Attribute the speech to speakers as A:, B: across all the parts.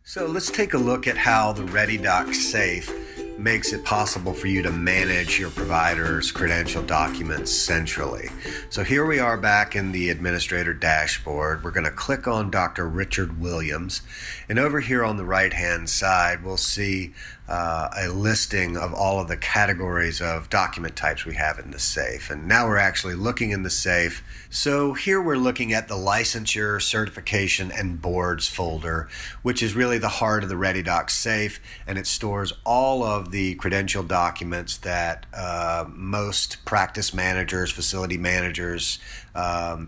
A: So let's take a look at how the ReadyDoc safe makes it possible for you to manage your provider's credential documents centrally. So here we are back in the administrator dashboard. We're going to click on Dr. Richard Williams, and over here on the right hand side we'll see a listing of all of the categories of document types we have in the safe. And now we're actually looking in the safe. So here we're looking at the licensure, certification, and boards folder, which is really the heart of the ReadyDoc safe, and it stores all of the credential documents that most practice managers, facility managers,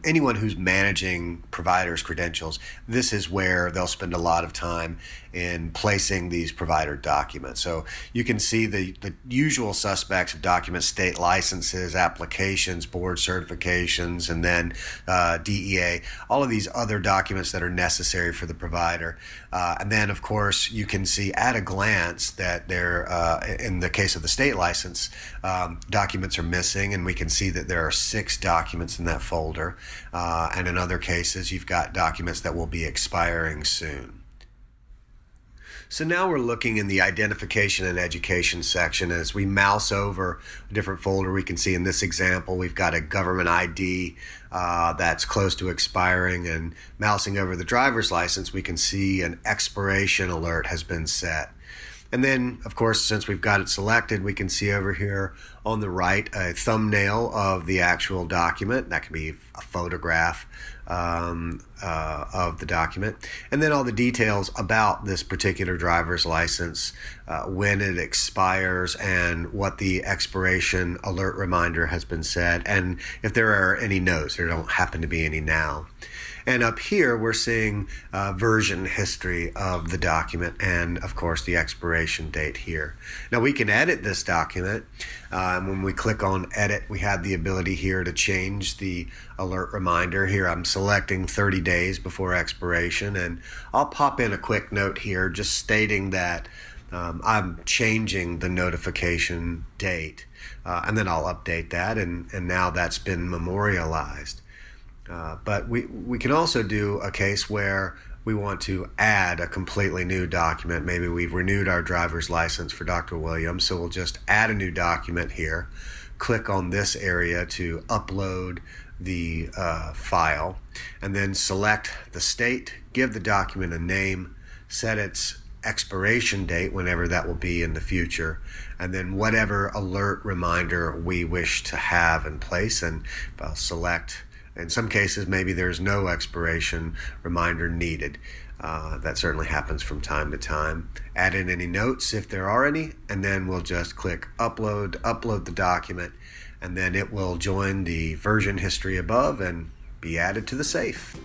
A: anyone who's managing providers' credentials, this is where they'll spend a lot of time in placing these provider documents. So you can see the usual suspects of documents: state licenses, applications, board certifications, and then DEA, all of these other documents that are necessary for the provider. And then, of course, you can see at a glance that there, in the case of the state license, documents are missing, and we can see that there are 6 documents in that folder. And in other cases, you've got documents that will be expiring soon. So now we're looking in the identification and education section. As we mouse over a different folder, we can see in this example we've got a government ID that's close to expiring, and mousing over the driver's license we can see an expiration alert has been set. And then, of course, since we've got it selected, we can see over here on the right a thumbnail of the actual document. That can be a photograph of the document. And then all the details about this particular driver's license, when it expires, and what the expiration alert reminder has been set, and if there are any notes. There don't happen to be any now. And up here, we're seeing version history of the document and, of course, the expiration date here. Now, we can edit this document. When we click on Edit, we have the ability here to change the alert reminder. Here, I'm selecting 30 days before expiration, and I'll pop in a quick note here just stating that I'm changing the notification date, and then I'll update that, and now that's been memorialized. But we can also do a case where we want to add a completely new document. Maybe we've renewed our driver's license for Dr. Williams, so we'll just add a new document here, click on this area to upload the file, and then select the state, give the document a name, set its expiration date, whenever that will be in the future, and then whatever alert reminder we wish to have in place. And I'll select, in some cases, maybe there's no expiration reminder needed. That certainly happens from time to time. Add in any notes if there are any, and then we'll just click upload the document, and then it will join the version history above and be added to the safe.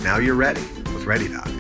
A: Now you're ready with ReadyDoc.